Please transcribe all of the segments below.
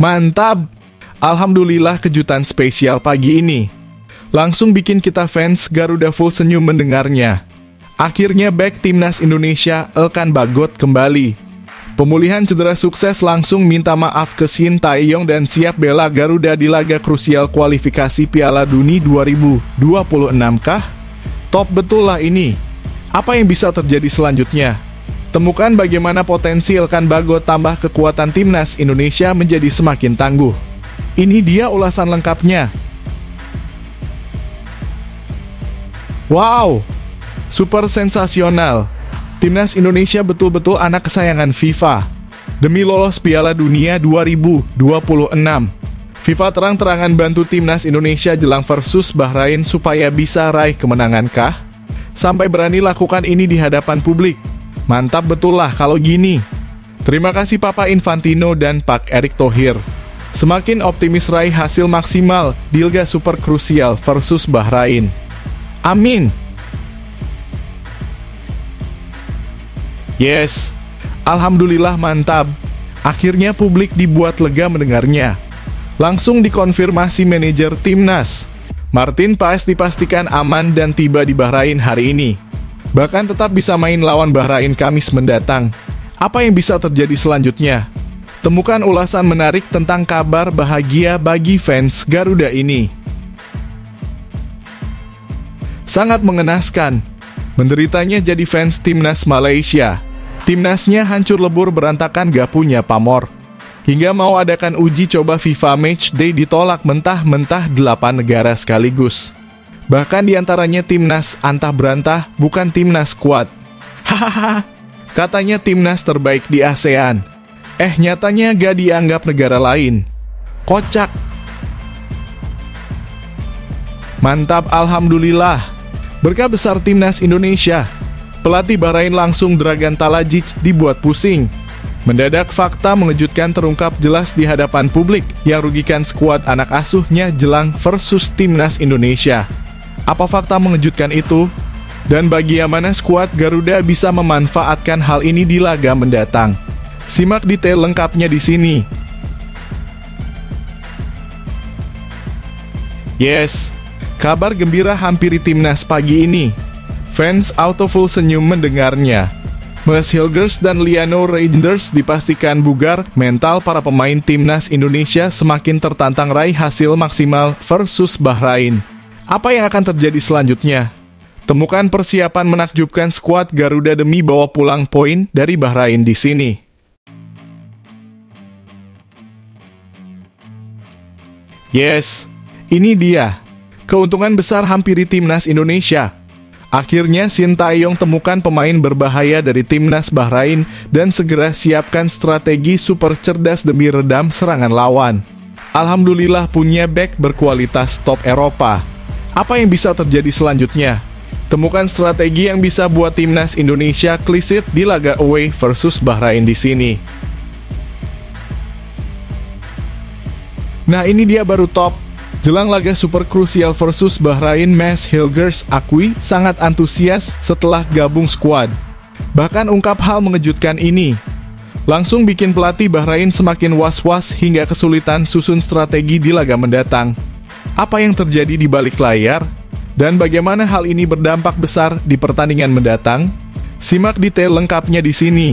Mantap! Alhamdulillah kejutan spesial pagi ini. Langsung bikin kita fans Garuda full senyum mendengarnya. Akhirnya back Timnas Indonesia Elkan Bagot kembali. Pemulihan cedera sukses, langsung minta maaf ke Shin Tae-yong dan siap bela Garuda di laga krusial kualifikasi Piala Dunia 2026 kah? Top betul lah ini. Apa yang bisa terjadi selanjutnya? Temukan bagaimana potensi Elkan Bagot tambah kekuatan Timnas Indonesia menjadi semakin tangguh. Ini dia ulasan lengkapnya. Wow, super sensasional. Timnas Indonesia betul-betul anak kesayangan FIFA. Demi lolos Piala Dunia 2026, FIFA terang-terangan bantu Timnas Indonesia jelang versus Bahrain supaya bisa raih kemenangan kah? Sampai berani lakukan ini di hadapan publik. Mantap betul lah kalau gini. Terima kasih Papa Infantino dan Pak Erick Thohir. Semakin optimis raih hasil maksimal di Liga Super Krusial versus Bahrain. Amin. Yes, alhamdulillah mantap. Akhirnya publik dibuat lega mendengarnya. Langsung dikonfirmasi manajer Timnas. Martin Paes dipastikan aman dan tiba di Bahrain hari ini. Bahkan tetap bisa main lawan Bahrain Kamis mendatang. Apa yang bisa terjadi selanjutnya? Temukan ulasan menarik tentang kabar bahagia bagi fans Garuda ini. Sangat mengenaskan. Menderitanya jadi fans Timnas Malaysia. Timnasnya hancur lebur berantakan, gak punya pamor. Hingga mau adakan uji coba FIFA Matchday ditolak mentah-mentah 8 negara sekaligus. Bahkan diantaranya Timnas antah berantah, bukan Timnas kuat. Hahaha, katanya Timnas terbaik di ASEAN. Nyatanya gak dianggap negara lain. Kocak. Mantap, alhamdulillah. Berkah besar Timnas Indonesia. Pelatih Bahrain langsung Dragan Talajic dibuat pusing. Mendadak fakta mengejutkan terungkap jelas di hadapan publik yang rugikan skuad anak asuhnya jelang versus Timnas Indonesia. Apa fakta mengejutkan itu? Dan bagaimana skuad Garuda bisa memanfaatkan hal ini di laga mendatang? Simak detail lengkapnya di sini. Yes, kabar gembira hampiri Timnas pagi ini. Fans auto full senyum mendengarnya. Mes Hilgers dan Liano Reinders dipastikan bugar. Mental para pemain Timnas Indonesia semakin tertantang raih hasil maksimal versus Bahrain. Apa yang akan terjadi selanjutnya? Temukan persiapan menakjubkan skuad Garuda demi bawa pulang poin dari Bahrain di sini. Yes, ini dia. Keuntungan besar hampiri Timnas Indonesia. Akhirnya Shin Tae-yong temukan pemain berbahaya dari Timnas Bahrain dan segera siapkan strategi super cerdas demi redam serangan lawan. Alhamdulillah punya back berkualitas top Eropa. Apa yang bisa terjadi selanjutnya? Temukan strategi yang bisa buat Timnas Indonesia clean sheet di laga away versus Bahrain di sini. Nah, ini dia baru top. Jelang laga super krusial versus Bahrain, Mes Hilgers akui sangat antusias setelah gabung skuad. Bahkan ungkap hal mengejutkan ini. Langsung bikin pelatih Bahrain semakin was-was hingga kesulitan susun strategi di laga mendatang. Apa yang terjadi di balik layar? Dan bagaimana hal ini berdampak besar di pertandingan mendatang? Simak detail lengkapnya di sini.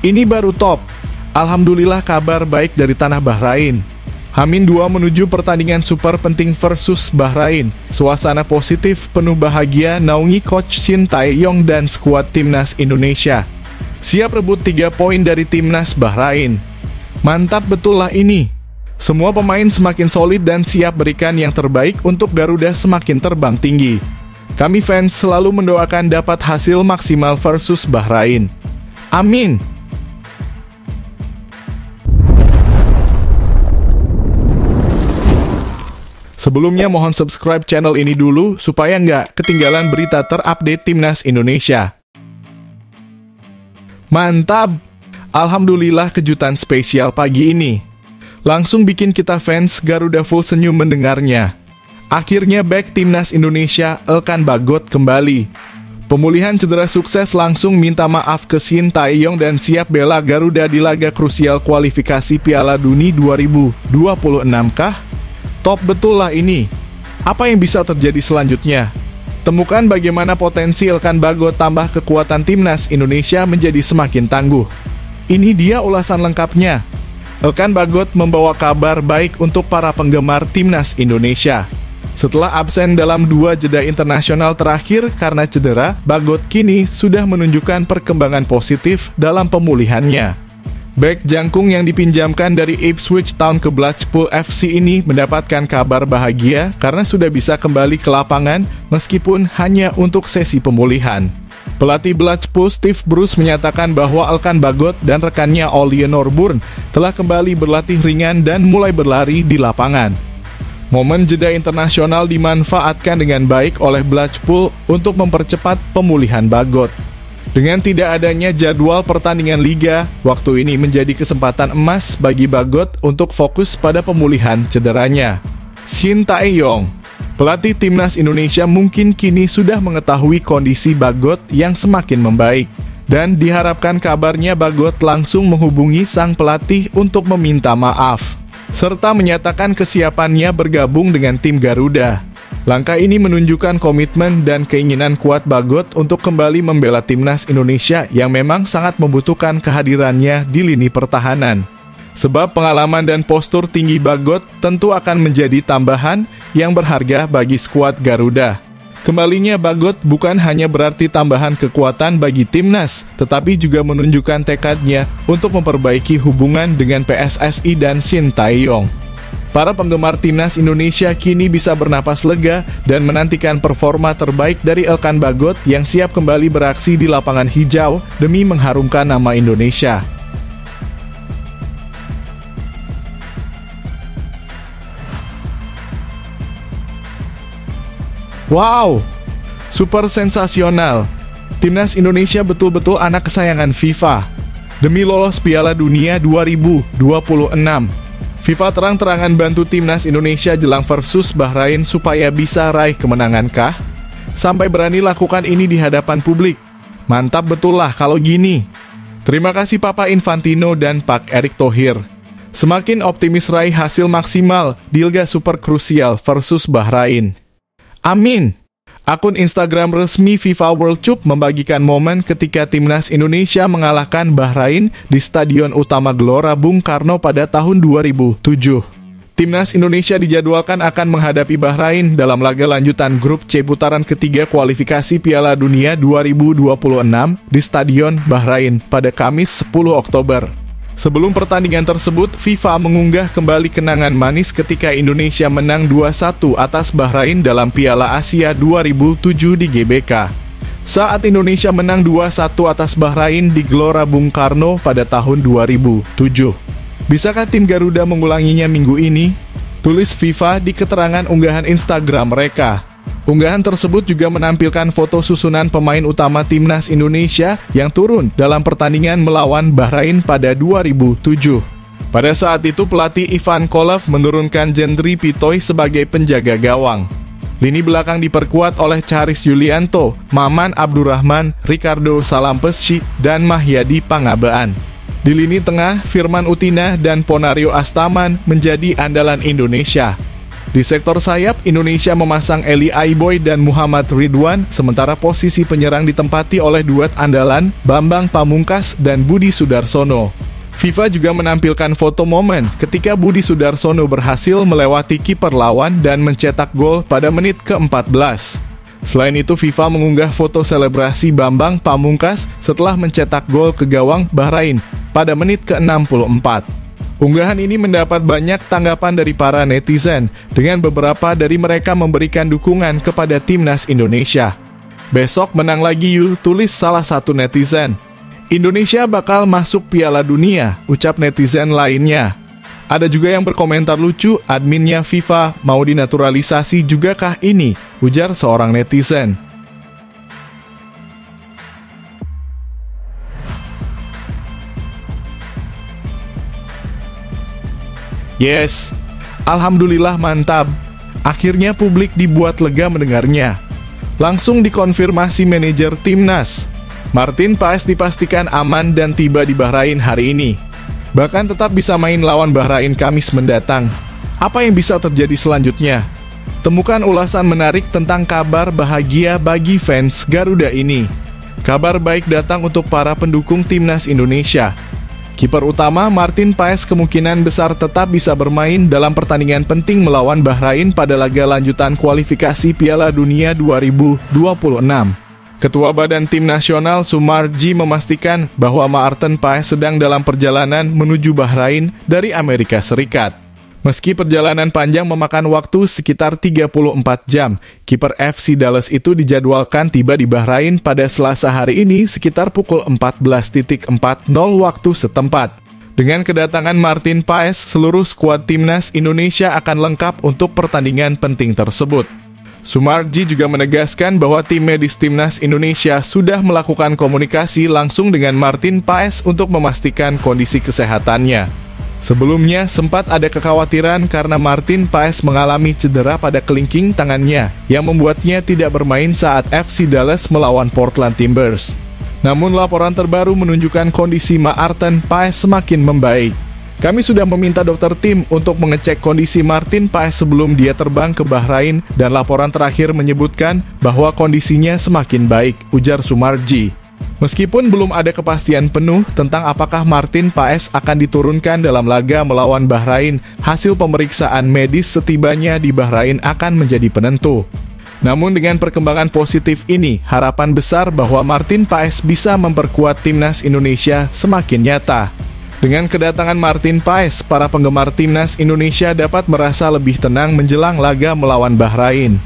Ini baru top. Alhamdulillah kabar baik dari tanah Bahrain. H-2 menuju pertandingan super penting versus Bahrain. Suasana positif penuh bahagia naungi coach Shin Tae-yong dan skuad Timnas Indonesia. Siap rebut 3 poin dari Timnas Bahrain. Mantap betul lah ini. Semua pemain semakin solid dan siap berikan yang terbaik untuk Garuda semakin terbang tinggi. Kami fans selalu mendoakan dapat hasil maksimal versus Bahrain. Amin. Sebelumnya mohon subscribe channel ini dulu supaya nggak ketinggalan berita terupdate Timnas Indonesia. Mantap! Alhamdulillah kejutan spesial pagi ini. Langsung bikin kita fans Garuda full senyum mendengarnya. Akhirnya back Timnas Indonesia Elkan Bagot kembali. Pemulihan cedera sukses langsung minta maaf ke Shin Tae-yong dan siap bela Garuda di laga krusial kualifikasi Piala Dunia 2026 kah? Top betul lah ini. Apa yang bisa terjadi selanjutnya? Temukan bagaimana potensi Elkan Bagot tambah kekuatan timnas Indonesia menjadi semakin tangguh. Ini dia ulasan lengkapnya. Elkan Bagot membawa kabar baik untuk para penggemar timnas Indonesia. Setelah absen dalam 2 jeda internasional terakhir karena cedera, Bagot kini sudah menunjukkan perkembangan positif dalam pemulihannya. Bek jangkung yang dipinjamkan dari Ipswich Town ke Blackpool FC ini mendapatkan kabar bahagia karena sudah bisa kembali ke lapangan meskipun hanya untuk sesi pemulihan. Pelatih Blackpool Steve Bruce menyatakan bahwa Elkan Bagot dan rekannya Ollie Norburn telah kembali berlatih ringan dan mulai berlari di lapangan. Momen jeda internasional dimanfaatkan dengan baik oleh Blackpool untuk mempercepat pemulihan Bagot. Dengan tidak adanya jadwal pertandingan liga, waktu ini menjadi kesempatan emas bagi Bagot untuk fokus pada pemulihan cederanya. Shin Tae-yong, pelatih timnas Indonesia mungkin kini sudah mengetahui kondisi Bagot yang semakin membaik. Dan diharapkan kabarnya Bagot langsung menghubungi sang pelatih untuk meminta maaf, serta menyatakan kesiapannya bergabung dengan tim Garuda. Langkah ini menunjukkan komitmen dan keinginan kuat Bagot untuk kembali membela timnas Indonesia yang memang sangat membutuhkan kehadirannya di lini pertahanan. Sebab pengalaman dan postur tinggi Bagot tentu akan menjadi tambahan yang berharga bagi skuad Garuda. Kembalinya Bagot bukan hanya berarti tambahan kekuatan bagi timnas, tetapi juga menunjukkan tekadnya untuk memperbaiki hubungan dengan PSSI dan Shin Tae-yong. Para penggemar timnas Indonesia kini bisa bernapas lega dan menantikan performa terbaik dari Elkan Bagot yang siap kembali beraksi di lapangan hijau demi mengharumkan nama Indonesia. Wow, super sensasional. Timnas Indonesia betul-betul anak kesayangan FIFA. Demi lolos Piala Dunia 2026. FIFA terang-terangan bantu timnas Indonesia jelang versus Bahrain supaya bisa raih kemenangan kah? Sampai berani lakukan ini di hadapan publik. Mantap betul lah kalau gini. Terima kasih Papa Infantino dan Pak Erick Thohir. Semakin optimis raih hasil maksimal di Liga Super Krusial versus Bahrain. Amin. Akun Instagram resmi FIFA World Cup membagikan momen ketika timnas Indonesia mengalahkan Bahrain di Stadion Utama Gelora Bung Karno pada tahun 2007. Timnas Indonesia dijadwalkan akan menghadapi Bahrain dalam laga lanjutan grup C putaran ketiga kualifikasi Piala Dunia 2026 di Stadion Bahrain pada Kamis 10 Oktober. Sebelum pertandingan tersebut, FIFA mengunggah kembali kenangan manis ketika Indonesia menang 2-1 atas Bahrain dalam Piala Asia 2007 di GBK. Saat Indonesia menang 2-1 atas Bahrain di Gelora Bung Karno pada tahun 2007. Bisakah tim Garuda mengulanginya minggu ini? Tulis FIFA di keterangan unggahan Instagram mereka. Unggahan tersebut juga menampilkan foto susunan pemain utama timnas Indonesia yang turun dalam pertandingan melawan Bahrain pada 2007. Pada saat itu pelatih Ivan Kolev menurunkan Gendry Pitoy sebagai penjaga gawang. Lini belakang diperkuat oleh Charis Yulianto, Maman Abdurrahman, Ricardo Salampesci, dan Mahyadi Pangabaan. Di lini tengah, Firman Utina dan Ponario Astaman menjadi andalan Indonesia. Di sektor sayap, Indonesia memasang Eli Aiboy dan Muhammad Ridwan, sementara posisi penyerang ditempati oleh duet andalan Bambang Pamungkas dan Budi Sudarsono. FIFA juga menampilkan foto momen ketika Budi Sudarsono berhasil melewati kiper lawan dan mencetak gol pada menit ke-14. Selain itu, FIFA mengunggah foto selebrasi Bambang Pamungkas setelah mencetak gol ke gawang Bahrain pada menit ke-64. Unggahan ini mendapat banyak tanggapan dari para netizen, dengan beberapa dari mereka memberikan dukungan kepada timnas Indonesia. Besok menang lagi yuk, tulis salah satu netizen. Indonesia bakal masuk Piala Dunia, ucap netizen lainnya. Ada juga yang berkomentar lucu, adminnya FIFA mau dinaturalisasi juga kah ini, ujar seorang netizen. Yes, alhamdulillah mantap. Akhirnya publik dibuat lega mendengarnya. Langsung dikonfirmasi manajer timnas. Martin Paes dipastikan aman dan tiba di Bahrain hari ini. Bahkan tetap bisa main lawan Bahrain Kamis mendatang. Apa yang bisa terjadi selanjutnya? Temukan ulasan menarik tentang kabar bahagia bagi fans Garuda ini. Kabar baik datang untuk para pendukung timnas Indonesia. Kiper utama Martin Paes kemungkinan besar tetap bisa bermain dalam pertandingan penting melawan Bahrain pada laga lanjutan kualifikasi Piala Dunia 2026. Ketua Badan Tim Nasional Sumarji memastikan bahwa Martin Paes sedang dalam perjalanan menuju Bahrain dari Amerika Serikat. Meski perjalanan panjang memakan waktu sekitar 34 jam, kiper FC Dallas itu dijadwalkan tiba di Bahrain pada Selasa hari ini sekitar pukul 14.40 waktu setempat. Dengan kedatangan Martin Paes, seluruh skuad timnas Indonesia akan lengkap untuk pertandingan penting tersebut. Sumarji juga menegaskan bahwa tim medis timnas Indonesia sudah melakukan komunikasi langsung dengan Martin Paes untuk memastikan kondisi kesehatannya. Sebelumnya, sempat ada kekhawatiran karena Martin Paes mengalami cedera pada kelingking tangannya yang membuatnya tidak bermain saat FC Dallas melawan Portland Timbers. Namun laporan terbaru menunjukkan kondisi Martin Paes semakin membaik. Kami sudah meminta dokter tim untuk mengecek kondisi Martin Paes sebelum dia terbang ke Bahrain dan laporan terakhir menyebutkan bahwa kondisinya semakin baik, ujar Sumarji. Meskipun belum ada kepastian penuh tentang apakah Martin Paes akan diturunkan dalam laga melawan Bahrain, hasil pemeriksaan medis setibanya di Bahrain akan menjadi penentu. Namun dengan perkembangan positif ini, harapan besar bahwa Martin Paes bisa memperkuat timnas Indonesia semakin nyata. Dengan kedatangan Martin Paes, para penggemar timnas Indonesia dapat merasa lebih tenang menjelang laga melawan Bahrain.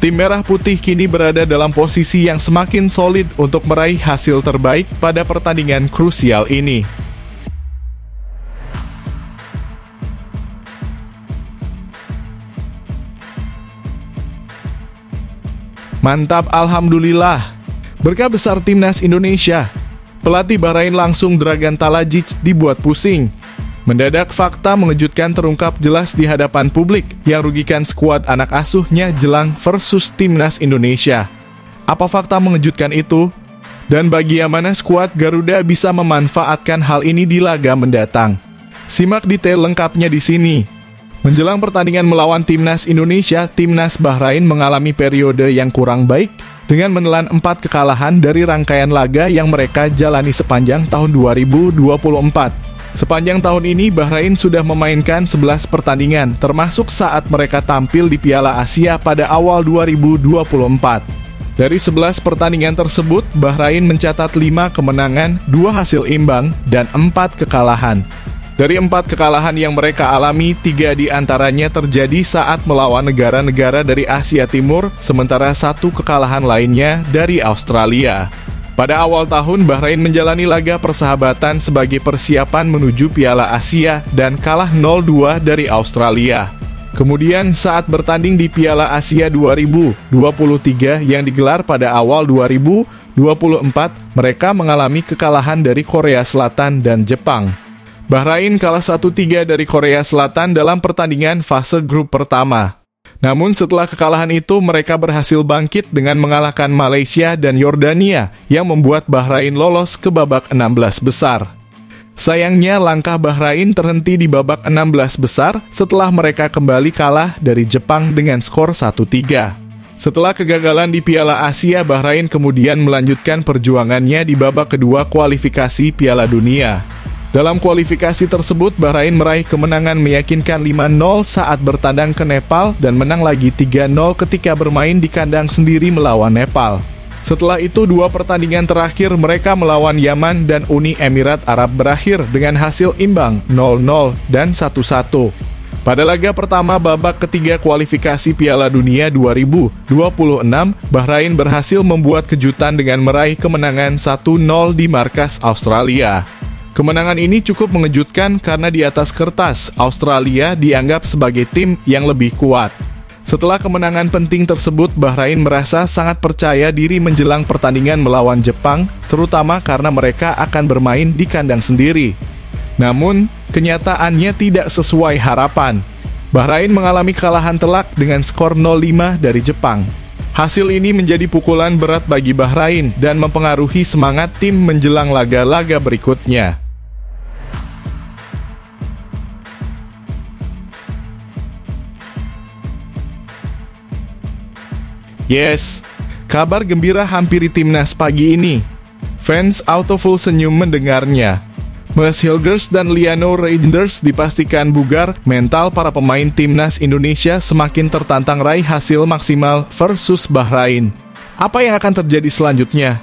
Tim Merah Putih kini berada dalam posisi yang semakin solid untuk meraih hasil terbaik pada pertandingan krusial ini. Mantap, alhamdulillah. Berkah besar timnas Indonesia. Pelatih Bahrain langsung Dragan Talajic dibuat pusing. Mendadak fakta mengejutkan terungkap jelas di hadapan publik yang rugikan skuad anak asuhnya jelang versus timnas Indonesia. Apa fakta mengejutkan itu? Dan bagaimana skuad Garuda bisa memanfaatkan hal ini di laga mendatang? Simak detail lengkapnya di sini. Menjelang pertandingan melawan timnas Indonesia, timnas Bahrain mengalami periode yang kurang baik dengan menelan 4 kekalahan dari rangkaian laga yang mereka jalani sepanjang tahun 2024. Sepanjang tahun ini, Bahrain sudah memainkan 11 pertandingan, termasuk saat mereka tampil di Piala Asia pada awal 2024. Dari 11 pertandingan tersebut, Bahrain mencatat 5 kemenangan, 2 hasil imbang, dan 4 kekalahan. Dari 4 kekalahan yang mereka alami, 3 diantaranya terjadi saat melawan negara-negara dari Asia Timur, sementara 1 kekalahan lainnya dari Australia. Pada awal tahun, Bahrain menjalani laga persahabatan sebagai persiapan menuju Piala Asia dan kalah 0-2 dari Australia. Kemudian saat bertanding di Piala Asia 2023 yang digelar pada awal 2024, mereka mengalami kekalahan dari Korea Selatan dan Jepang. Bahrain kalah 1-3 dari Korea Selatan dalam pertandingan fase grup pertama. Namun setelah kekalahan itu, mereka berhasil bangkit dengan mengalahkan Malaysia dan Yordania yang membuat Bahrain lolos ke babak 16 besar. Sayangnya, langkah Bahrain terhenti di babak 16 besar setelah mereka kembali kalah dari Jepang dengan skor 1-3. Setelah kegagalan di Piala Asia, Bahrain kemudian melanjutkan perjuangannya di babak kedua kualifikasi Piala Dunia. Dalam kualifikasi tersebut, Bahrain meraih kemenangan meyakinkan 5-0 saat bertandang ke Nepal dan menang lagi 3-0 ketika bermain di kandang sendiri melawan Nepal. Setelah itu, 2 pertandingan terakhir mereka melawan Yaman dan Uni Emirat Arab berakhir dengan hasil imbang 0-0 dan 1-1. Pada laga pertama babak ketiga kualifikasi Piala Dunia 2026, Bahrain berhasil membuat kejutan dengan meraih kemenangan 1-0 di markas Australia. Kemenangan ini cukup mengejutkan karena di atas kertas, Australia dianggap sebagai tim yang lebih kuat. Setelah kemenangan penting tersebut, Bahrain merasa sangat percaya diri menjelang pertandingan melawan Jepang, terutama karena mereka akan bermain di kandang sendiri. Namun, kenyataannya tidak sesuai harapan. Bahrain mengalami kekalahan telak dengan skor 0-5 dari Jepang. Hasil ini menjadi pukulan berat bagi Bahrain dan mempengaruhi semangat tim menjelang laga-laga berikutnya. Yes, kabar gembira hampiri timnas pagi ini. Fans auto full senyum mendengarnya. Mas Hilgers dan Liano Reijnders dipastikan bugar, mental para pemain timnas Indonesia semakin tertantang raih hasil maksimal versus Bahrain. Apa yang akan terjadi selanjutnya?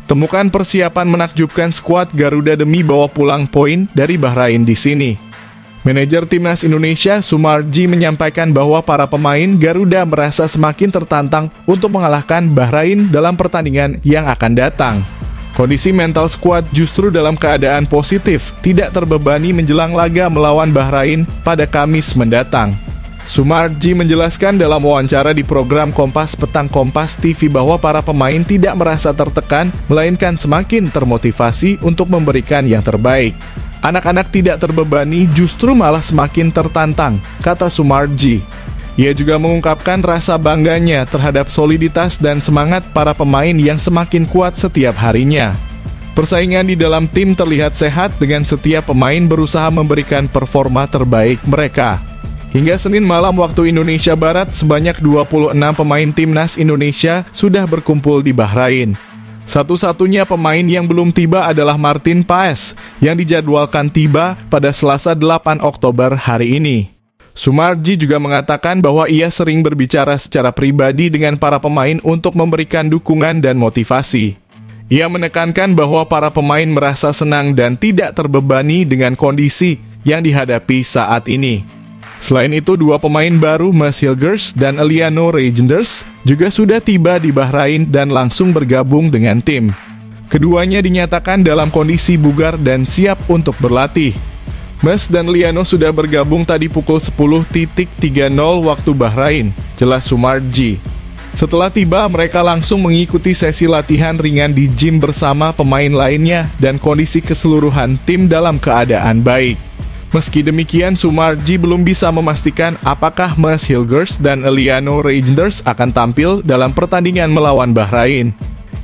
Temukan persiapan menakjubkan skuad Garuda demi bawa pulang poin dari Bahrain di sini. Manajer timnas Indonesia Sumarji menyampaikan bahwa para pemain Garuda merasa semakin tertantang untuk mengalahkan Bahrain dalam pertandingan yang akan datang. Kondisi mental skuad justru dalam keadaan positif, tidak terbebani menjelang laga melawan Bahrain pada Kamis mendatang. Sumarji menjelaskan dalam wawancara di program Kompas Petang Kompas TV bahwa para pemain tidak merasa tertekan, melainkan semakin termotivasi untuk memberikan yang terbaik. Anak-anak tidak terbebani, justru malah semakin tertantang, kata Sumarji. Ia juga mengungkapkan rasa bangganya terhadap soliditas dan semangat para pemain yang semakin kuat setiap harinya. Persaingan di dalam tim terlihat sehat dengan setiap pemain berusaha memberikan performa terbaik mereka. Hingga Senin malam waktu Indonesia Barat, sebanyak 26 pemain timnas Indonesia sudah berkumpul di Bahrain. Satu-satunya pemain yang belum tiba adalah Martin Paes, yang dijadwalkan tiba pada Selasa 8 Oktober hari ini. Sumarji juga mengatakan bahwa ia sering berbicara secara pribadi dengan para pemain untuk memberikan dukungan dan motivasi. Ia menekankan bahwa para pemain merasa senang dan tidak terbebani dengan kondisi yang dihadapi saat ini. Selain itu, dua pemain baru, Mas Hilgers dan Liano Reijnders, juga sudah tiba di Bahrain dan langsung bergabung dengan tim. Keduanya dinyatakan dalam kondisi bugar dan siap untuk berlatih. Mas dan Liano sudah bergabung tadi pukul 10.30 waktu Bahrain, jelas Sumarji. Setelah tiba, mereka langsung mengikuti sesi latihan ringan di gym bersama pemain lainnya dan kondisi keseluruhan tim dalam keadaan baik. Meski demikian, Sumarji belum bisa memastikan apakah Mas Hilgers dan Liano Reijnders akan tampil dalam pertandingan melawan Bahrain.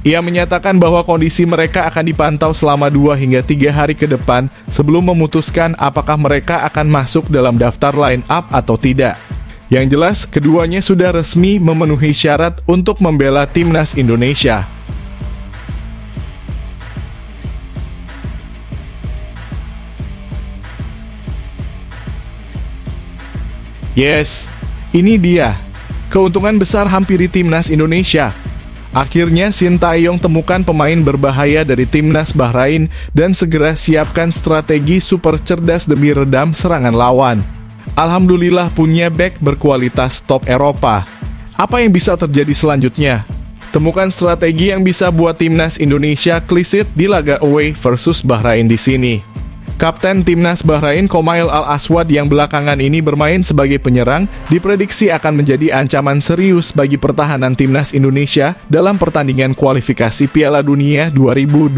Ia menyatakan bahwa kondisi mereka akan dipantau selama 2 hingga 3 hari ke depan sebelum memutuskan apakah mereka akan masuk dalam daftar line up atau tidak. Yang jelas, keduanya sudah resmi memenuhi syarat untuk membela timnas Indonesia. Yes, ini dia. Keuntungan besar hampiri timnas Indonesia. Akhirnya Sintayong temukan pemain berbahaya dari timnas Bahrain dan segera siapkan strategi super cerdas demi redam serangan lawan. Alhamdulillah punya bek berkualitas top Eropa. Apa yang bisa terjadi selanjutnya? Temukan strategi yang bisa buat timnas Indonesia clean di laga away versus Bahrain di sini. Kapten timnas Bahrain Komail Al-Aswad yang belakangan ini bermain sebagai penyerang diprediksi akan menjadi ancaman serius bagi pertahanan timnas Indonesia dalam pertandingan kualifikasi Piala Dunia 2026.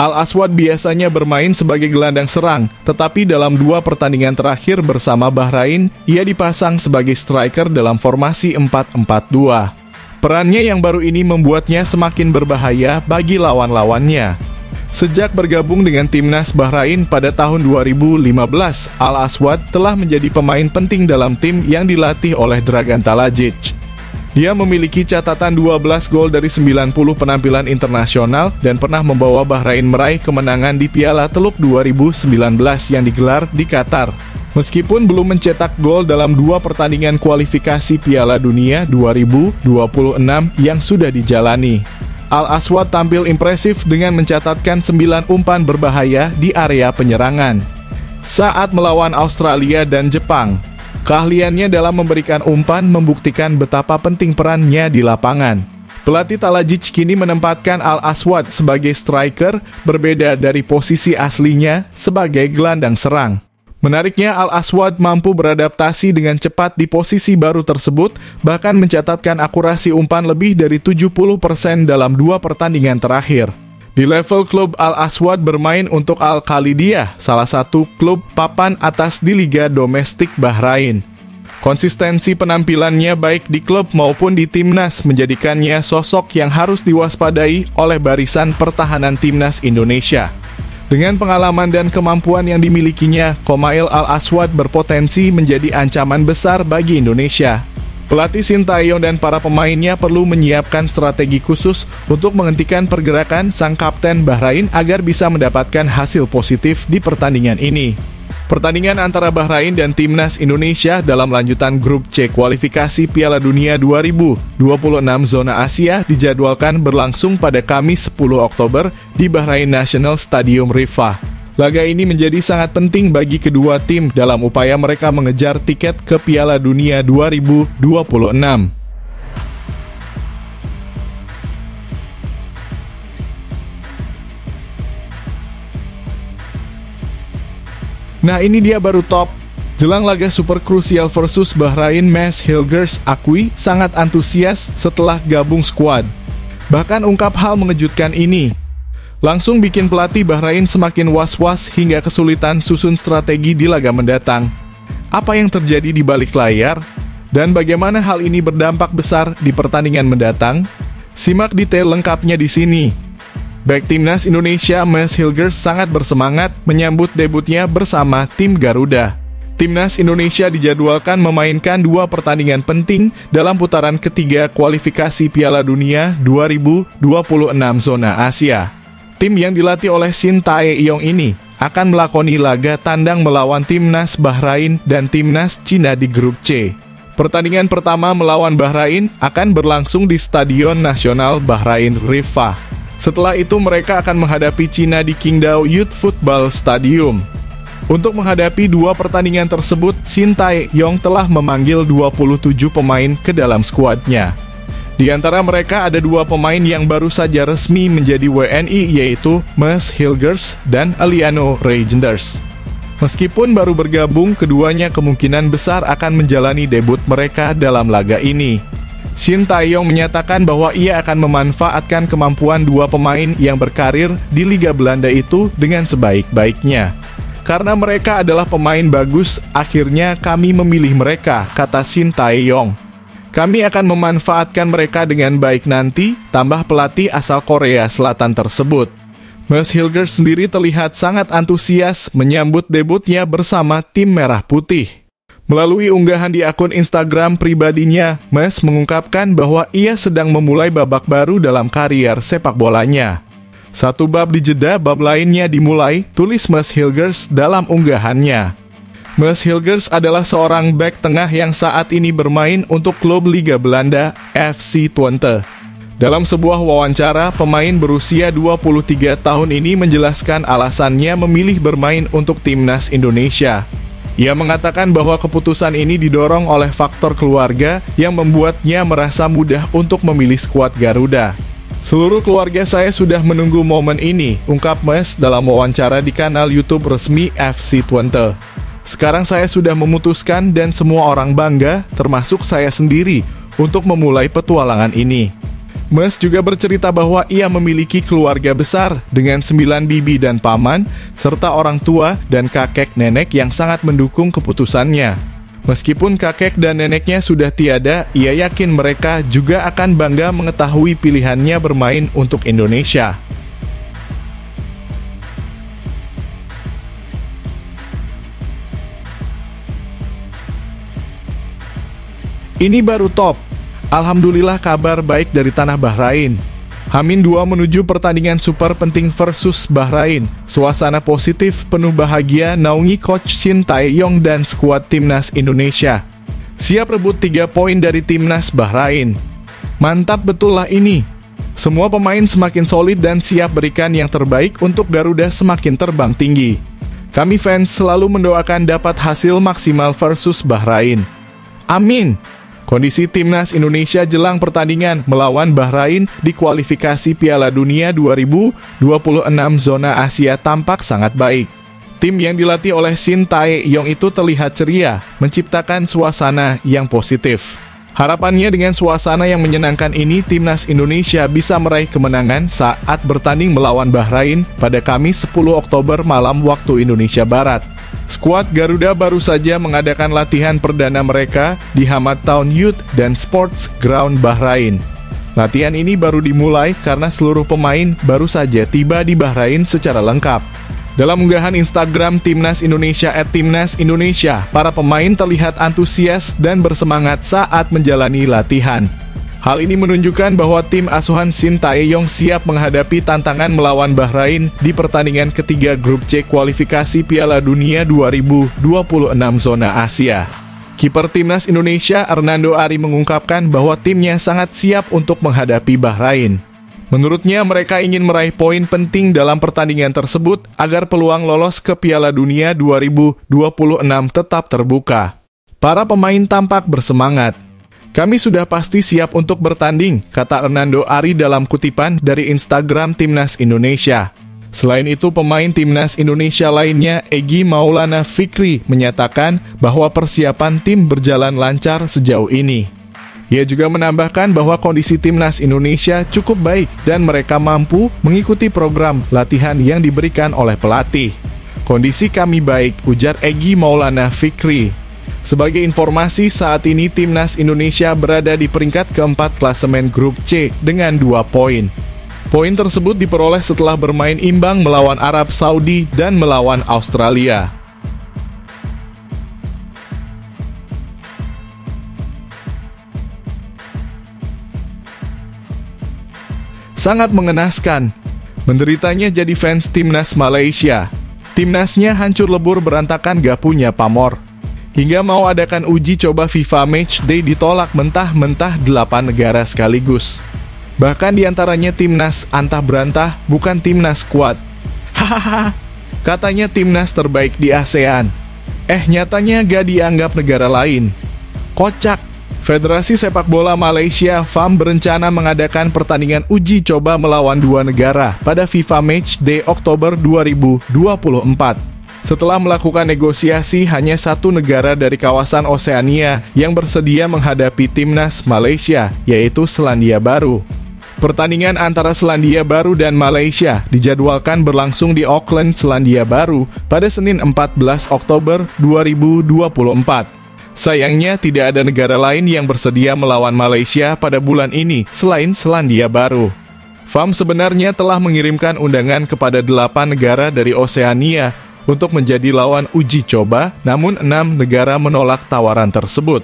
Al-Aswad biasanya bermain sebagai gelandang serang, tetapi dalam 2 pertandingan terakhir bersama Bahrain, ia dipasang sebagai striker dalam formasi 4-4-2. Perannya yang baru ini membuatnya semakin berbahaya bagi lawan-lawannya. Sejak bergabung dengan timnas Bahrain pada tahun 2015, Al-Aswad telah menjadi pemain penting dalam tim yang dilatih oleh Dragan Talajic. Dia memiliki catatan 12 gol dari 90 penampilan internasional dan pernah membawa Bahrain meraih kemenangan di Piala Teluk 2019 yang digelar di Qatar. Meskipun belum mencetak gol dalam 2 pertandingan kualifikasi Piala Dunia 2026 yang sudah dijalani. Al-Aswad tampil impresif dengan mencatatkan 9 umpan berbahaya di area penyerangan. Saat melawan Australia dan Jepang, keahliannya dalam memberikan umpan membuktikan betapa penting perannya di lapangan. Pelatih Talajic kini menempatkan Al-Aswad sebagai striker, berbeda dari posisi aslinya sebagai gelandang serang. Menariknya, Al-Aswad mampu beradaptasi dengan cepat di posisi baru tersebut, bahkan mencatatkan akurasi umpan lebih dari 70% dalam 2 pertandingan terakhir. Di level klub, Al-Aswad bermain untuk Al-Khalidiyah, salah satu klub papan atas di Liga Domestik Bahrain. Konsistensi penampilannya baik di klub maupun di timnas menjadikannya sosok yang harus diwaspadai oleh barisan pertahanan timnas Indonesia. Dengan pengalaman dan kemampuan yang dimilikinya, Qomail Al-Aswad berpotensi menjadi ancaman besar bagi Indonesia. Pelatih Sintayong dan para pemainnya perlu menyiapkan strategi khusus untuk menghentikan pergerakan sang kapten Bahrain agar bisa mendapatkan hasil positif di pertandingan ini. Pertandingan antara Bahrain dan Timnas Indonesia dalam lanjutan grup C kualifikasi Piala Dunia 2026 zona Asia dijadwalkan berlangsung pada Kamis 10 Oktober di Bahrain National Stadium Rifah. Laga ini menjadi sangat penting bagi kedua tim dalam upaya mereka mengejar tiket ke Piala Dunia 2026. Nah, ini dia baru top. Jelang laga super krusial versus Bahrain, Mads Hilgers akui sangat antusias setelah gabung skuad. Bahkan ungkap hal mengejutkan ini. Langsung bikin pelatih Bahrain semakin was-was hingga kesulitan susun strategi di laga mendatang. Apa yang terjadi di balik layar? Dan bagaimana hal ini berdampak besar di pertandingan mendatang? Simak detail lengkapnya di sini. Bek Timnas Indonesia Mads Hilgers sangat bersemangat menyambut debutnya bersama tim Garuda. Timnas Indonesia dijadwalkan memainkan 2 pertandingan penting dalam putaran ketiga kualifikasi Piala Dunia 2026 zona Asia. Tim yang dilatih oleh Sintayong ini akan melakoni laga tandang melawan Timnas Bahrain dan Timnas Cina di grup C. Pertandingan pertama melawan Bahrain akan berlangsung di Stadion Nasional Bahrain Rifah. Setelah itu mereka akan menghadapi Cina di Qingdao Youth Football Stadium. Untuk menghadapi 2 pertandingan tersebut, Sintayong telah memanggil 27 pemain ke dalam skuadnya. Di antara mereka ada 2 pemain yang baru saja resmi menjadi WNI, yaitu Mads Hilgers dan Aliano Reijnders. Meskipun baru bergabung, keduanya kemungkinan besar akan menjalani debut mereka dalam laga ini. Sintayong menyatakan bahwa ia akan memanfaatkan kemampuan 2 pemain yang berkarir di Liga Belanda itu dengan sebaik-baiknya. Karena mereka adalah pemain bagus, akhirnya kami memilih mereka, kata Sintayong. Kami akan memanfaatkan mereka dengan baik nanti, tambah pelatih asal Korea Selatan tersebut. Mads Hilgers sendiri terlihat sangat antusias menyambut debutnya bersama tim Merah Putih. Melalui unggahan di akun Instagram pribadinya, Mads mengungkapkan bahwa ia sedang memulai babak baru dalam karier sepak bolanya. Satu bab dijeda, bab lainnya dimulai, tulis Mads Hilgers dalam unggahannya. Mads Hilgers adalah seorang bek tengah yang saat ini bermain untuk klub Liga Belanda, FC Twente. Dalam sebuah wawancara, pemain berusia 23 tahun ini menjelaskan alasannya memilih bermain untuk Timnas Indonesia. Ia mengatakan bahwa keputusan ini didorong oleh faktor keluarga yang membuatnya merasa mudah untuk memilih skuad Garuda. Seluruh keluarga saya sudah menunggu momen ini, ungkap Mads dalam wawancara di kanal YouTube resmi FC Twente. Sekarang saya sudah memutuskan dan semua orang bangga, termasuk saya sendiri, untuk memulai petualangan ini. Mads juga bercerita bahwa ia memiliki keluarga besar dengan 9 bibi dan paman, serta orang tua dan kakek nenek yang sangat mendukung keputusannya. Meskipun kakek dan neneknya sudah tiada, ia yakin mereka juga akan bangga mengetahui pilihannya bermain untuk Indonesia. Ini baru top. Alhamdulillah kabar baik dari tanah Bahrain. H-2 menuju pertandingan super penting versus Bahrain. Suasana positif penuh bahagia naungi coach Sintayong dan skuad Timnas Indonesia. Siap rebut 3 poin dari Timnas Bahrain. Mantap betul lah ini. Semua pemain semakin solid dan siap berikan yang terbaik untuk Garuda semakin terbang tinggi. Kami fans selalu mendoakan dapat hasil maksimal versus Bahrain. Amin. Kondisi Timnas Indonesia jelang pertandingan melawan Bahrain di kualifikasi Piala Dunia 2026 zona Asia tampak sangat baik. Tim yang dilatih oleh Sintayong itu terlihat ceria, menciptakan suasana yang positif. Harapannya dengan suasana yang menyenangkan ini, Timnas Indonesia bisa meraih kemenangan saat bertanding melawan Bahrain pada Kamis 10 Oktober malam waktu Indonesia Barat. Skuad Garuda baru saja mengadakan latihan perdana mereka di Hamad Town Youth dan Sports Ground Bahrain. Latihan ini baru dimulai karena seluruh pemain baru saja tiba di Bahrain secara lengkap. Dalam unggahan Instagram Timnas Indonesia @timnasindonesia, para pemain terlihat antusias dan bersemangat saat menjalani latihan. Hal ini menunjukkan bahwa tim asuhan Shin Tae-yong siap menghadapi tantangan melawan Bahrain di pertandingan ketiga grup C kualifikasi Piala Dunia 2026 zona Asia. Kiper Timnas Indonesia Hernando Ari mengungkapkan bahwa timnya sangat siap untuk menghadapi Bahrain. Menurutnya mereka ingin meraih poin penting dalam pertandingan tersebut agar peluang lolos ke Piala Dunia 2026 tetap terbuka. Para pemain tampak bersemangat. Kami sudah pasti siap untuk bertanding, kata Hernando Ari dalam kutipan dari Instagram Timnas Indonesia. Selain itu, pemain Timnas Indonesia lainnya, Egy Maulana Fikri, menyatakan bahwa persiapan tim berjalan lancar sejauh ini. Ia juga menambahkan bahwa kondisi Timnas Indonesia cukup baik dan mereka mampu mengikuti program latihan yang diberikan oleh pelatih. Kondisi kami baik, ujar Egy Maulana Fikri. Sebagai informasi, saat ini Timnas Indonesia berada di peringkat keempat klasemen grup C dengan 2 poin. Poin tersebut diperoleh setelah bermain imbang melawan Arab Saudi dan melawan Australia. Sangat mengenaskan. Menderitanya jadi fans Timnas Malaysia. Timnasnya hancur lebur berantakan gak punya pamor. Hingga mau adakan uji coba FIFA Matchday ditolak mentah-mentah 8 negara sekaligus. Bahkan diantaranya timnas antah berantah, bukan timnas kuat. Hahaha, katanya timnas terbaik di ASEAN. Nyatanya gak dianggap negara lain. Kocak. Federasi Sepak Bola Malaysia FAM berencana mengadakan pertandingan uji coba melawan 2 negara pada FIFA Matchday Oktober 2024. Setelah melakukan negosiasi, hanya 1 negara dari kawasan Oseania yang bersedia menghadapi timnas Malaysia, yaitu Selandia Baru. Pertandingan antara Selandia Baru dan Malaysia dijadwalkan berlangsung di Auckland, Selandia Baru pada Senin 14 Oktober 2024. Sayangnya tidak ada negara lain yang bersedia melawan Malaysia pada bulan ini selain Selandia Baru. FAM sebenarnya telah mengirimkan undangan kepada 8 negara dari Oseania untuk menjadi lawan uji coba, namun 6 negara menolak tawaran tersebut.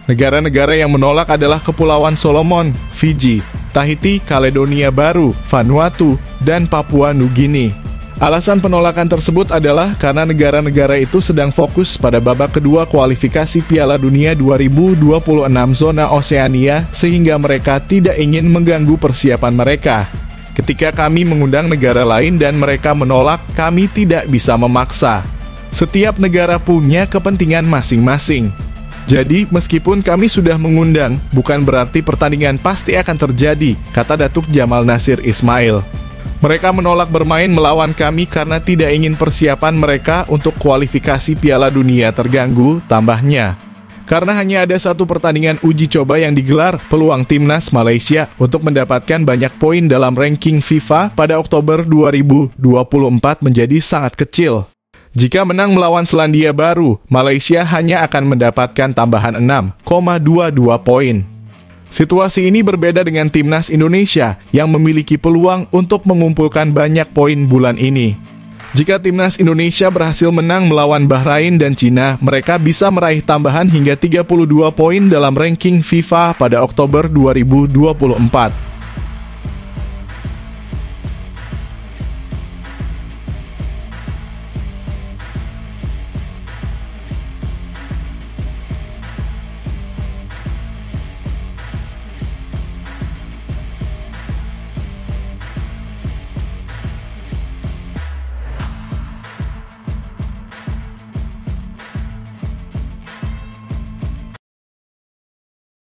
Negara-negara yang menolak adalah Kepulauan Solomon, Fiji, Tahiti, Kaledonia Baru, Vanuatu, dan Papua Nugini. Alasan penolakan tersebut adalah karena negara-negara itu sedang fokus pada babak kedua kualifikasi Piala Dunia 2026 zona Oseania, sehingga mereka tidak ingin mengganggu persiapan mereka. Ketika kami mengundang negara lain dan mereka menolak, kami tidak bisa memaksa. Setiap negara punya kepentingan masing-masing. Jadi, meskipun kami sudah mengundang, bukan berarti pertandingan pasti akan terjadi, kata Datuk Jamal Nasir Ismail. Mereka menolak bermain melawan kami karena tidak ingin persiapan mereka untuk kualifikasi Piala Dunia terganggu, tambahnya. Karena hanya ada 1 pertandingan uji coba yang digelar, peluang timnas Malaysia untuk mendapatkan banyak poin dalam ranking FIFA pada Oktober 2024 menjadi sangat kecil. Jika menang melawan Selandia Baru, Malaysia hanya akan mendapatkan tambahan 6,22 poin. Situasi ini berbeda dengan timnas Indonesia yang memiliki peluang untuk mengumpulkan banyak poin bulan ini. Jika timnas Indonesia berhasil menang melawan Bahrain dan Cina, mereka bisa meraih tambahan hingga 32 poin dalam ranking FIFA pada Oktober 2024.